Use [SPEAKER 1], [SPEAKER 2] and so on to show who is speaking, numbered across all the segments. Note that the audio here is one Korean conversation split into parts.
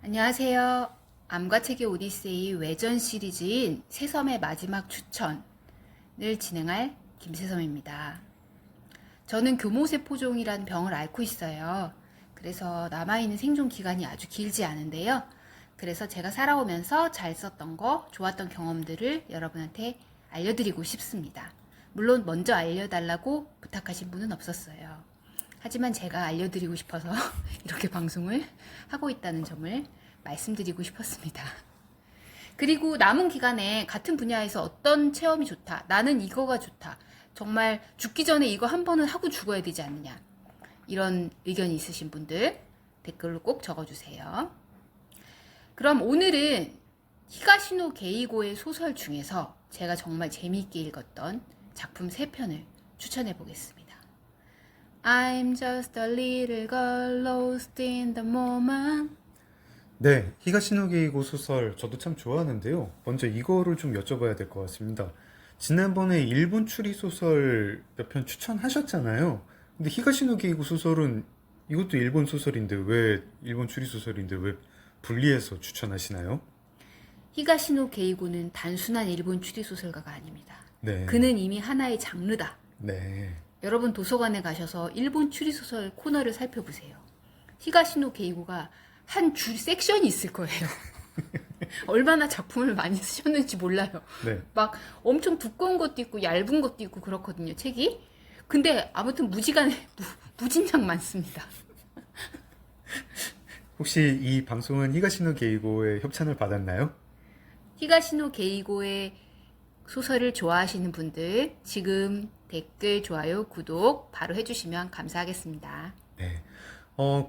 [SPEAKER 1] 안녕하세요. 암과 책의 오디세이 외전 시리즈인 새섬의 마지막 추천을 진행할 김새섬입니다. 저는 교모세포종이란 병을 앓고 있어요. 그래서 남아있는 생존 기간이 아주 길지 않은데요. 그래서 제가 살아오면서 잘 썼던 거, 좋았던 경험들을 여러분한테 알려드리고 싶습니다. 물론 먼저 알려달라고 부탁하신 분은 없었어요. 하지만 제가 알려드리고 싶어서 이렇게 방송을 하고 있다는 점을 말씀드리고 싶었습니다. 그리고 남은 기간에 같은 분야에서 어떤 체험이 좋다, 나는 이거가 좋다, 정말 죽기 전에 이거 한 번은 하고 죽어야 되지 않느냐, 이런 의견이 있으신 분들 댓글로 꼭 적어주세요. 그럼 오늘은 히가시노 게이고의 소설 중에서 제가 정말 재미있게 읽었던 작품 3편을 추천해 보겠습니다. I'm just a little girl lost in the moment.
[SPEAKER 2] 네, 히가시노 게이고 소설 저도 참 좋아하는데요. 먼저 이거를 좀 여쭤봐야 될 것 같습니다. 지난번에 일본 추리 소설 몇 편 추천하셨잖아요. 근데 히가시노 게이고 소설은 이것도 일본 소설인데 왜 일본 추리 소설인데 왜 분리해서 추천하시나요?
[SPEAKER 1] 히가시노 게이고는 단순한 일본 추리소설가가 아닙니다.
[SPEAKER 2] 네.
[SPEAKER 1] 그는 이미 하나의 장르다.
[SPEAKER 2] 네.
[SPEAKER 1] 여러분 도서관에 가셔서 일본 추리소설 코너를 살펴보세요. 히가시노 게이고가 한 줄 섹션이 있을 거예요. 얼마나 작품을 많이 쓰셨는지 몰라요.
[SPEAKER 2] 네.
[SPEAKER 1] 막 엄청 두꺼운 것도 있고 얇은 것도 있고 그렇거든요, 책이. 근데 아무튼 무지간에 무진장 많습니다.
[SPEAKER 2] 혹시 이 방송은 히가시노 게이고의 협찬을 받았나요?
[SPEAKER 1] 히가시노 게이고의 소설을 좋아하시는 분들 지금 댓글, 좋아요, 구독 바로 해주시면 감사하겠습니다.
[SPEAKER 2] 네.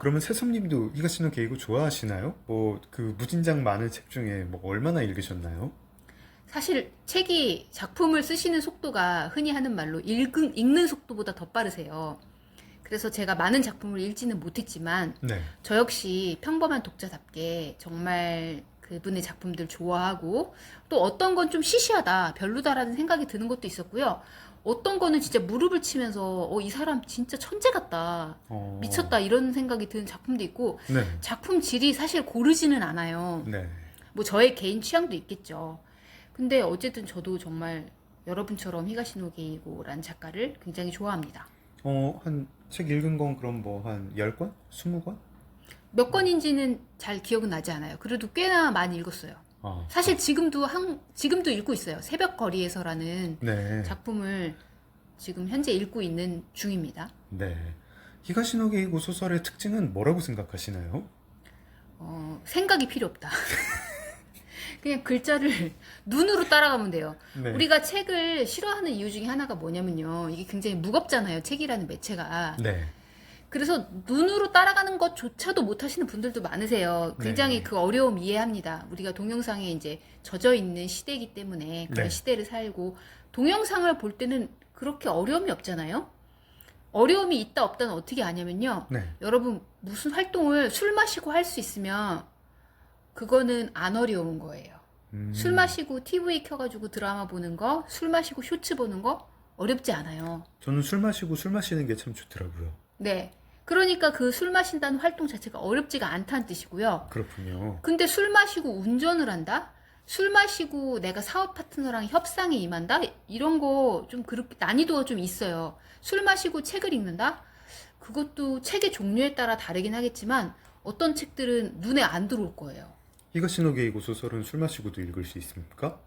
[SPEAKER 2] 그러면 새솜님도 히가시노 게이고 좋아하시나요? 뭐 그 무진장 많은 책 중에 뭐 얼마나 읽으셨나요?
[SPEAKER 1] 사실 책이 작품을 쓰시는 속도가 흔히 하는 말로 읽는 속도보다 더 빠르세요. 그래서 제가 많은 작품을 읽지는 못했지만
[SPEAKER 2] 네.
[SPEAKER 1] 저 역시 평범한 독자답게 정말 그분의 작품들 좋아하고 또 어떤 건 좀 시시하다, 별로다라는 생각이 드는 것도 있었고요. 어떤 거는 진짜 무릎을 치면서 이 사람 진짜 천재 같다, 미쳤다 이런 생각이 드는 작품도 있고
[SPEAKER 2] 네.
[SPEAKER 1] 작품 질이 사실 고르지는 않아요.
[SPEAKER 2] 네.
[SPEAKER 1] 뭐 저의 개인 취향도 있겠죠. 근데 어쨌든 저도 정말 여러분처럼 히가시노 게이고라는 작가를 굉장히 좋아합니다.
[SPEAKER 2] 한 책 읽은 건 그럼 뭐 한 10권? 20권?
[SPEAKER 1] 몇 권인지는 잘 기억은 나지 않아요. 그래도 꽤나 많이 읽었어요. 사실 지금도 읽고 있어요. 새벽 거리에서라는
[SPEAKER 2] 네.
[SPEAKER 1] 작품을 지금 현재 읽고 있는 중입니다.
[SPEAKER 2] 네. 히가시노 게이고 소설의 특징은 뭐라고 생각하시나요?
[SPEAKER 1] 생각이 필요 없다. 그냥 글자를 눈으로 따라가면 돼요.
[SPEAKER 2] 네.
[SPEAKER 1] 우리가 책을 싫어하는 이유 중에 하나가 뭐냐면요. 이게 굉장히 무겁잖아요. 책이라는 매체가.
[SPEAKER 2] 네.
[SPEAKER 1] 그래서 눈으로 따라가는 것조차도 못 하시는 분들도 많으세요. 굉장히
[SPEAKER 2] 네.
[SPEAKER 1] 그 어려움 이해합니다. 우리가 동영상에 이제 젖어 있는 시대이기 때문에 그런
[SPEAKER 2] 네.
[SPEAKER 1] 시대를 살고 동영상을 볼 때는 그렇게 어려움이 없잖아요. 어려움이 있다 없다는 어떻게 아냐면요.
[SPEAKER 2] 네.
[SPEAKER 1] 여러분 무슨 활동을 술 마시고 할 수 있으면 그거는 안 어려운 거예요. 술 마시고 TV 켜가지고 드라마 보는 거, 술 마시고 쇼츠 보는 거 어렵지 않아요.
[SPEAKER 2] 저는 술 마시고 술 마시는 게 참 좋더라고요.
[SPEAKER 1] 네. 그러니까 그 술 마신다는 활동 자체가 어렵지가 않다는 뜻이고요.
[SPEAKER 2] 그렇군요.
[SPEAKER 1] 근데 술 마시고 운전을 한다? 술 마시고 내가 사업 파트너랑 협상에 임한다? 이런 거 좀 그렇게 난이도가 좀 있어요. 술 마시고 책을 읽는다? 그것도 책의 종류에 따라 다르긴 하겠지만 어떤 책들은 눈에 안 들어올 거예요.
[SPEAKER 2] 히가시노 게이고 소설은 술 마시고도 읽을 수 있습니까?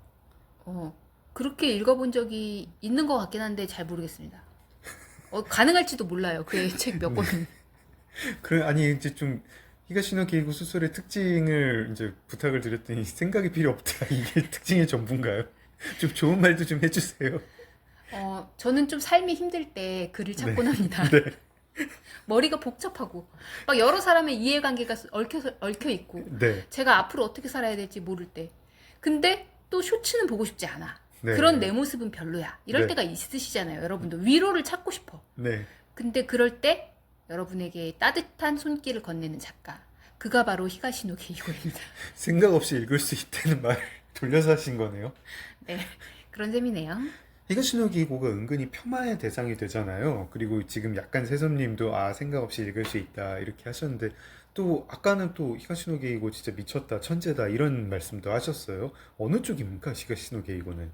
[SPEAKER 1] 그렇게 읽어본 적이 있는 것 같긴 한데 잘 모르겠습니다. 가능할지도 몰라요. 그 책 몇 권은.
[SPEAKER 2] 아니 이제 좀 히가시노 게이고 소설의 특징을 이제 부탁을 드렸더니 생각이 필요 없다. 이게 특징의 전부인가요? 좀 좋은 말도 좀 해주세요.
[SPEAKER 1] 저는 좀 삶이 힘들 때 글을 찾곤 합니다.
[SPEAKER 2] 네.
[SPEAKER 1] 머리가 복잡하고 막 여러 사람의 이해관계가 얽혀 있고
[SPEAKER 2] 네.
[SPEAKER 1] 제가 앞으로 어떻게 살아야 될지 모를 때 근데 또 쇼츠는 보고 싶지 않아.
[SPEAKER 2] 네.
[SPEAKER 1] 그런 내 모습은 별로야. 이럴
[SPEAKER 2] 네.
[SPEAKER 1] 때가 있으시잖아요. 여러분도 위로를 찾고 싶어.
[SPEAKER 2] 네.
[SPEAKER 1] 근데 그럴 때 여러분에게 따뜻한 손길을 건네는 작가. 그가 바로 히가시노 게이고입니다.
[SPEAKER 2] 생각 없이 읽을 수 있다는 말 돌려서 하신 거네요.
[SPEAKER 1] 네, 그런 셈이네요.
[SPEAKER 2] 히가시노 기고가 은근히 폄하의 대상이 되잖아요. 그리고 지금 약간 세섭님도 생각 없이 읽을 수 있다 이렇게 하셨는데 또 아까는 또 히가시노 게이고 진짜 미쳤다 천재다 이런 말씀도 하셨어요. 어느 쪽입니까 히가시노 게이고는?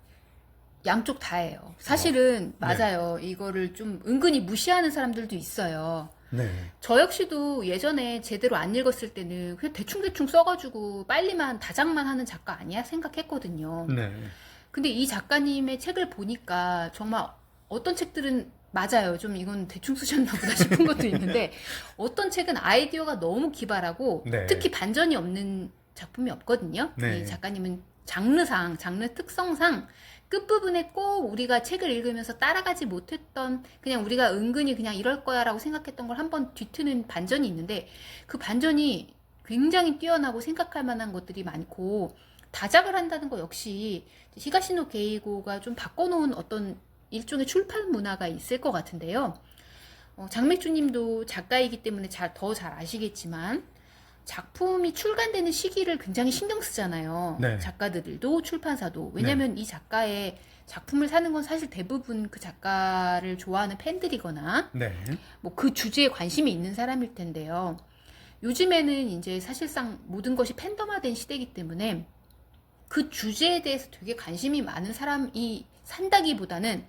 [SPEAKER 1] 양쪽 다예요. 사실은
[SPEAKER 2] 네.
[SPEAKER 1] 맞아요. 이거를 좀 은근히 무시하는 사람들도 있어요.
[SPEAKER 2] 네.
[SPEAKER 1] 저 역시도 예전에 제대로 안 읽었을 때는 그냥 대충대충 써가지고 빨리만 다작만 하는 작가 아니야 생각했거든요.
[SPEAKER 2] 네.
[SPEAKER 1] 근데 이 작가님의 책을 보니까 정말 어떤 책들은 맞아요. 좀 이건 대충 쓰셨나 보다 싶은 것도 있는데 어떤 책은 아이디어가 너무 기발하고
[SPEAKER 2] 네.
[SPEAKER 1] 특히 반전이 없는 작품이 없거든요.
[SPEAKER 2] 네.
[SPEAKER 1] 이 작가님은 장르 특성상 끝부분에 꼭 우리가 책을 읽으면서 따라가지 못했던 그냥 우리가 은근히 그냥 이럴 거야 라고 생각했던 걸 한번 뒤트는 반전이 있는데 그 반전이 굉장히 뛰어나고 생각할 만한 것들이 많고 다작을 한다는 거 역시 히가시노 게이고가 좀 바꿔놓은 어떤 일종의 출판 문화가 있을 것 같은데요. 장맥주님도 작가이기 때문에 더 잘 아시겠지만 작품이 출간되는 시기를 굉장히 신경 쓰잖아요.
[SPEAKER 2] 네.
[SPEAKER 1] 작가들도 출판사도. 왜냐하면 이 작가의 작품을 사는 건 사실 대부분 그 작가를 좋아하는 팬들이거나
[SPEAKER 2] 네.
[SPEAKER 1] 뭐 그 주제에 관심이 있는 사람일 텐데요. 요즘에는 이제 사실상 모든 것이 팬덤화된 시대이기 때문에 그 주제에 대해서 되게 관심이 많은 사람이 산다기보다는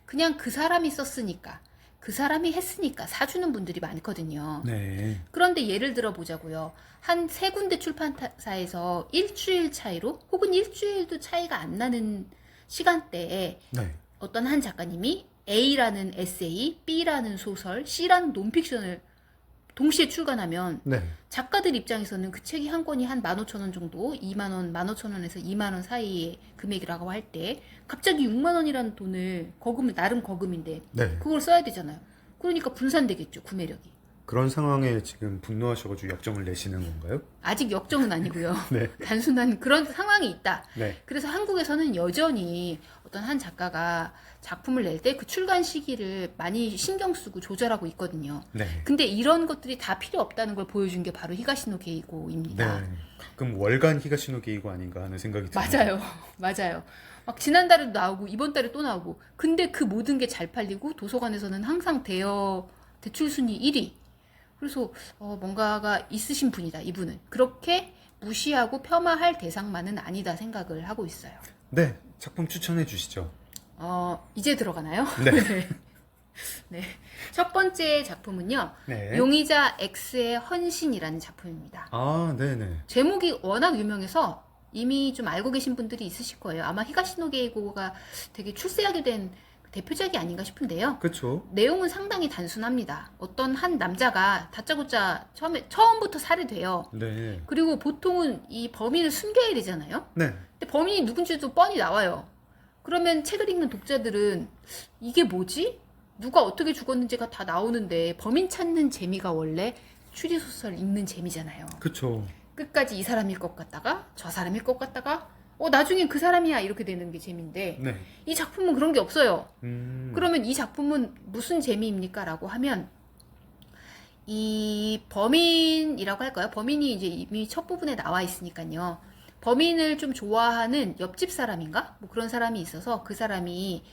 [SPEAKER 1] 그냥 그 사람이 썼으니까 그 사람이 했으니까 사주는 분들이 많거든요.
[SPEAKER 2] 네.
[SPEAKER 1] 그런데 예를 들어 보자고요. 한 세 군데 출판사에서 일주일 차이로 혹은 일주일도 차이가 안 나는 시간대에
[SPEAKER 2] 네.
[SPEAKER 1] 어떤 한 작가님이 A라는 에세이, B라는 소설, C라는 논픽션을 동시에 출간하면
[SPEAKER 2] 네.
[SPEAKER 1] 작가들 입장에서는 그 책이 한 권이 한 15,000원 정도, 2만 원, 15,000원에서 2만 원 사이의 금액이라고 할 때 갑자기 6만 원이라는 돈을 나름 거금인데
[SPEAKER 2] 네.
[SPEAKER 1] 그걸 써야 되잖아요. 그러니까 분산되겠죠, 구매력이.
[SPEAKER 2] 그런 상황에 지금 분노하셔가지고 역정을 내시는 건가요?
[SPEAKER 1] 아직 역정은 아니고요.
[SPEAKER 2] 네.
[SPEAKER 1] 단순한 그런 상황이 있다.
[SPEAKER 2] 네.
[SPEAKER 1] 그래서 한국에서는 여전히 어떤 한 작가가 작품을 낼 때 그 출간 시기를 많이 신경 쓰고 조절하고 있거든요.
[SPEAKER 2] 네.
[SPEAKER 1] 근데 이런 것들이 다 필요 없다는 걸 보여준 게 바로 히가시노 게이고입니다.
[SPEAKER 2] 네. 가끔 월간 히가시노 게이고 아닌가 하는 생각이 듭니다.
[SPEAKER 1] 맞아요. 맞아요. 막 지난달에도 나오고 이번 달에 또 나오고 근데 그 모든 게 잘 팔리고 도서관에서는 항상 대출 순위 1위. 그래서 뭔가가 있으신 분이다. 이분은. 그렇게 무시하고 폄하할 대상만은 아니다 생각을 하고 있어요.
[SPEAKER 2] 네. 작품 추천해 주시죠.
[SPEAKER 1] 이제 들어가나요?
[SPEAKER 2] 네.
[SPEAKER 1] 네. 네. 첫 번째 작품은요.
[SPEAKER 2] 네.
[SPEAKER 1] 용의자 X의 헌신이라는 작품입니다.
[SPEAKER 2] 네네.
[SPEAKER 1] 제목이 워낙 유명해서 이미 좀 알고 계신 분들이 있으실 거예요. 아마 히가시노 게이고가 되게 출세하게 된 대표작이 아닌가 싶은데요.
[SPEAKER 2] 그쵸.
[SPEAKER 1] 내용은 상당히 단순합니다. 어떤 한 남자가 다짜고짜 처음부터 살해돼요.
[SPEAKER 2] 네.
[SPEAKER 1] 그리고 보통은 이 범인을 숨겨야 되잖아요.
[SPEAKER 2] 네.
[SPEAKER 1] 근데 범인이 누군지도 뻔히 나와요. 그러면 책을 읽는 독자들은 이게 뭐지? 누가 어떻게 죽었는지가 다 나오는데 범인 찾는 재미가 원래 추리소설 읽는 재미잖아요.
[SPEAKER 2] 그쵸.
[SPEAKER 1] 끝까지 이 사람일 것 같다가 저 사람일 것 같다가 나중엔 그 사람이야 이렇게 되는 게 재미인데
[SPEAKER 2] 네.
[SPEAKER 1] 이 작품은 그런 게 없어요.
[SPEAKER 2] 그러면
[SPEAKER 1] 이 작품은 무슨 재미입니까? 라고 하면 이 범인이라고 할까요? 범인이 이제 이미 첫 부분에 나와 있으니까요. 범인을 좀 좋아하는 옆집 사람인가? 뭐 그런 사람이 있어서 그 사람이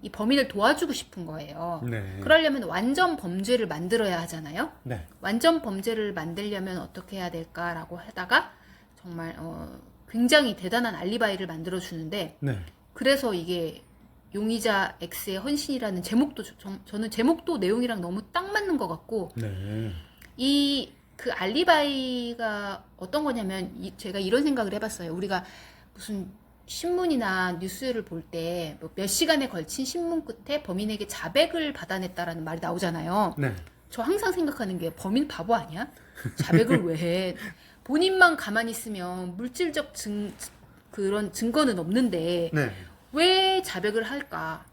[SPEAKER 1] 이 범인을 도와주고 싶은 거예요.
[SPEAKER 2] 네.
[SPEAKER 1] 그러려면 완전 범죄를 만들어야 하잖아요.
[SPEAKER 2] 네.
[SPEAKER 1] 완전 범죄를 만들려면 어떻게 해야 될까라고 하다가 정말 굉장히 대단한 알리바이를 만들어 주는데
[SPEAKER 2] 네.
[SPEAKER 1] 그래서 이게 용의자 X의 헌신이라는 제목도 저는 제목도 내용이랑 너무 딱 맞는 것 같고
[SPEAKER 2] 네.
[SPEAKER 1] 이 그 알리바이가 어떤 거냐면 제가 이런 생각을 해봤어요. 우리가 무슨 신문이나 뉴스를 볼 때 몇 시간에 걸친 신문 끝에 범인에게 자백을 받아냈다라는 말이 나오잖아요.
[SPEAKER 2] 네.
[SPEAKER 1] 저 항상 생각하는 게 범인 바보 아니야? 자백을 왜 해? 본인만 가만히 있으면 물질적 그런 증거는 없는데
[SPEAKER 2] 네.
[SPEAKER 1] 왜 자백을 할까?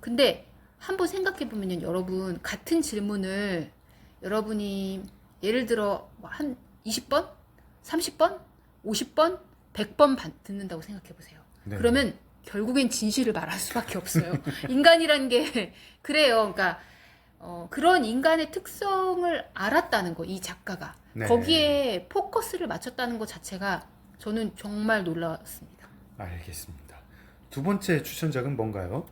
[SPEAKER 1] 근데 한번 생각해 보면요, 여러분 같은 질문을 여러분이 예를 들어 한 20번, 30번, 50번, 100번 듣는다고 생각해 보세요.
[SPEAKER 2] 네.
[SPEAKER 1] 그러면 결국엔 진실을 말할 수밖에 없어요. 인간이란 게 그래요. 그러니까 그런 인간의 특성을 알았다는 거, 이 작가가.
[SPEAKER 2] 네.
[SPEAKER 1] 거기에 포커스를 맞췄다는 것 자체가 저는 정말 놀라웠습니다.
[SPEAKER 2] 알겠습니다. 두 번째 추천작은 뭔가요?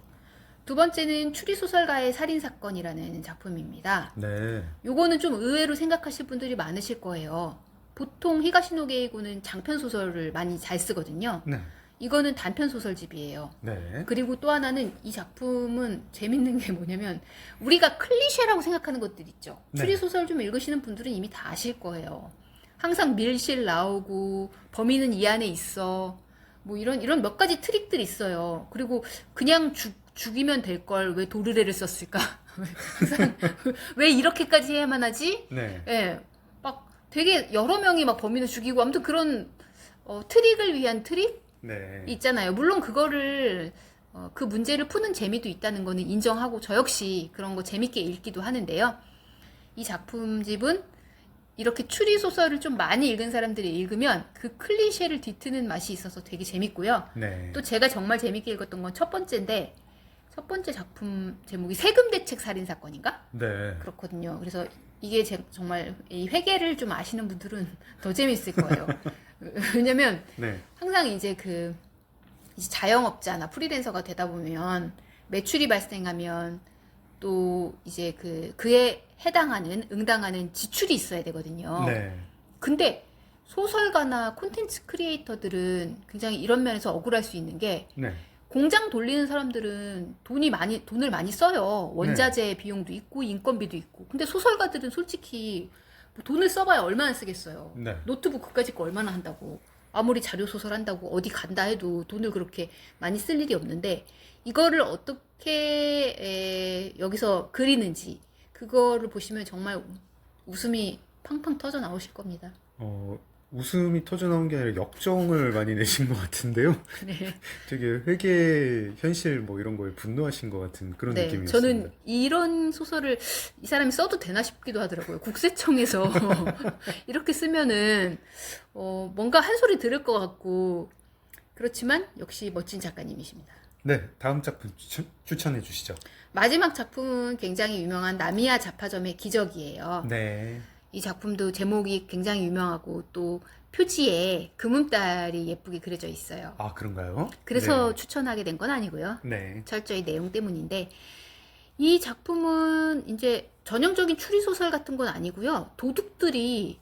[SPEAKER 1] 두 번째는 추리소설가의 살인사건이라는 작품입니다.
[SPEAKER 2] 네.
[SPEAKER 1] 요거는 좀 의외로 생각하실 분들이 많으실 거예요. 보통 히가시노 게이고는 장편소설을 많이 잘 쓰거든요.
[SPEAKER 2] 네.
[SPEAKER 1] 이거는 단편소설집이에요.
[SPEAKER 2] 네.
[SPEAKER 1] 그리고 또 하나는 이 작품은 재밌는 게 뭐냐면 우리가 클리셰라고 생각하는 것들 있죠.
[SPEAKER 2] 네.
[SPEAKER 1] 추리소설 좀 읽으시는 분들은 이미 다 아실 거예요. 항상 밀실 나오고 범인은 이 안에 있어. 뭐 이런 몇 가지 트릭들이 있어요. 그리고 그냥 죽이면 될 걸 왜 도르래를 썼을까? 항상 왜 이렇게까지 해야만 하지?
[SPEAKER 2] 네.
[SPEAKER 1] 예. 막 되게 여러 명이 막 범인을 죽이고 아무튼 그런 트릭을 위한 트릭
[SPEAKER 2] 네.
[SPEAKER 1] 있잖아요. 물론 그거를 그 문제를 푸는 재미도 있다는 거는 인정하고 저 역시 그런 거 재밌게 읽기도 하는데요. 이 작품집은 이렇게 추리 소설을 좀 많이 읽은 사람들이 읽으면 그 클리셰를 뒤트는 맛이 있어서 되게 재밌고요.
[SPEAKER 2] 네.
[SPEAKER 1] 또 제가 정말 재밌게 읽었던 건 첫 번째인데 첫 번째 작품 제목이 세금대책 살인 사건인가?
[SPEAKER 2] 네.
[SPEAKER 1] 그렇거든요. 그래서 이게 정말 이 회계를 좀 아시는 분들은 더 재밌을 거예요. 왜냐면
[SPEAKER 2] 네.
[SPEAKER 1] 항상 이제 이제 자영업자나 프리랜서가 되다 보면 매출이 발생하면 또 이제 그에 응당하는 지출이 있어야 되거든요.
[SPEAKER 2] 네.
[SPEAKER 1] 근데 소설가나 콘텐츠 크리에이터들은 굉장히 이런 면에서 억울할 수 있는 게
[SPEAKER 2] 네.
[SPEAKER 1] 공장 돌리는 사람들은 돈을 많이 써요. 원자재 비용도 있고 인건비도 있고. 근데 소설가들은 솔직히 뭐 돈을 써봐야 얼마나 쓰겠어요.
[SPEAKER 2] 네.
[SPEAKER 1] 노트북 그까짓 거 얼마나 한다고. 아무리 자료 소설 한다고 어디 간다 해도 돈을 그렇게 많이 쓸 일이 없는데 이거를 어떻게 여기서 그리는지 그거를 보시면 정말 웃음이 팡팡 터져 나오실 겁니다.
[SPEAKER 2] 웃음이 터져 나온 게 아니라 역정을 많이 내신 것 같은데요.
[SPEAKER 1] 네.
[SPEAKER 2] 되게 회계, 현실 뭐 이런 거에 분노하신 것 같은 그런
[SPEAKER 1] 네,
[SPEAKER 2] 느낌이었습니다.
[SPEAKER 1] 저는 이런 소설을 이 사람이 써도 되나 싶기도 하더라고요. 국세청에서 이렇게 쓰면은 뭔가 한 소리 들을 것 같고 그렇지만 역시 멋진 작가님이십니다.
[SPEAKER 2] 네, 다음 작품 추천해 주시죠.
[SPEAKER 1] 마지막 작품은 굉장히 유명한 나미야 잡화점의 기적이에요.
[SPEAKER 2] 네.
[SPEAKER 1] 이 작품도 제목이 굉장히 유명하고 또 표지에 금음달이 예쁘게 그려져 있어요.
[SPEAKER 2] 아, 그런가요?
[SPEAKER 1] 그래서
[SPEAKER 2] 네.
[SPEAKER 1] 추천하게 된 건 아니고요.
[SPEAKER 2] 네.
[SPEAKER 1] 철저히 내용 때문인데 이 작품은 이제 전형적인 추리소설 같은 건 아니고요. 도둑들이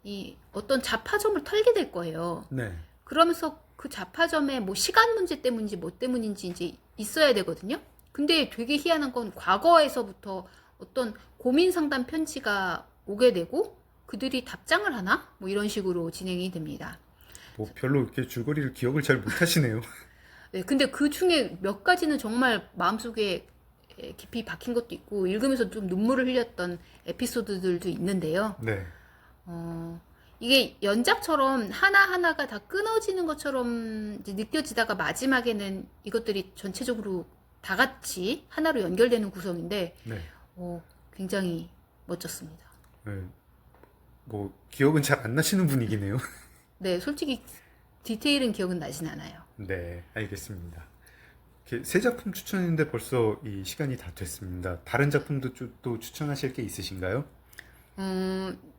[SPEAKER 1] 이 어떤 잡화점을 털게 될 거예요.
[SPEAKER 2] 네.
[SPEAKER 1] 그러면서 그 잡화점에 뭐 시간 문제 때문인지 뭐 때문인지 이제 있어야 되거든요. 근데 되게 희한한 건 과거에서부터 어떤 고민 상담 편지가 오게 되고 그들이 답장을 하나? 뭐 이런 식으로 진행이 됩니다.
[SPEAKER 2] 뭐 별로 이렇게 줄거리를 기억을 잘 못하시네요.
[SPEAKER 1] 네, 근데 그 중에 몇 가지는 정말 마음속에 깊이 박힌 것도 있고 읽으면서 좀 눈물을 흘렸던 에피소드들도 있는데요.
[SPEAKER 2] 네.
[SPEAKER 1] 이게 연작처럼 하나하나가 다 끊어지는 것처럼 이제 느껴지다가 마지막에는 이것들이 전체적으로 다 같이 하나로 연결되는 구성인데
[SPEAKER 2] 네.
[SPEAKER 1] 굉장히 멋졌습니다.
[SPEAKER 2] 네. 뭐 기억은 잘 안 나시는 분위기네요.
[SPEAKER 1] 네, 솔직히 디테일은 기억은 나진 않아요.
[SPEAKER 2] 네, 알겠습니다. 이렇게 세 작품 추천했는데 벌써 이 시간이 다 됐습니다. 다른 작품도 또 추천하실 게 있으신가요?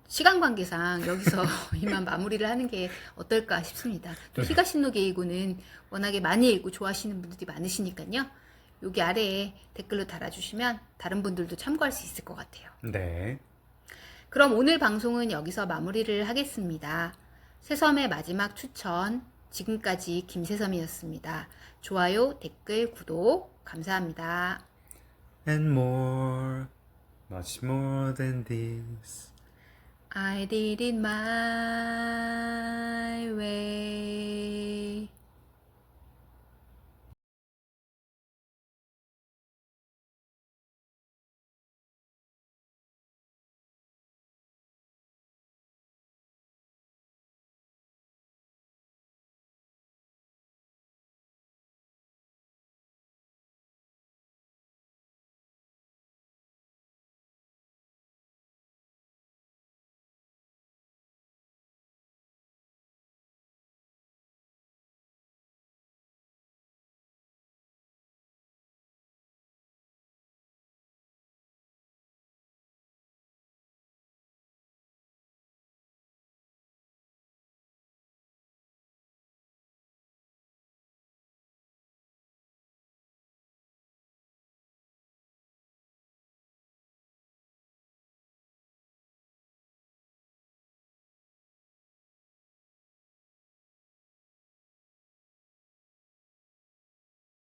[SPEAKER 1] 시간 관계상 여기서 이만 마무리를 하는 게 어떨까 싶습니다. 또
[SPEAKER 2] 네.
[SPEAKER 1] 히가시노 게이고는 워낙에 많이 읽고 좋아하시는 분들이 많으시니까요. 여기 아래에 댓글로 달아주시면 다른 분들도 참고할 수 있을 것 같아요.
[SPEAKER 2] 네.
[SPEAKER 1] 그럼 오늘 방송은 여기서 마무리를 하겠습니다. 새섬의 마지막 추천, 지금까지 김새섬이었습니다. 좋아요, 댓글, 구독 감사합니다.
[SPEAKER 2] And more, much more than this.
[SPEAKER 1] I did it my way.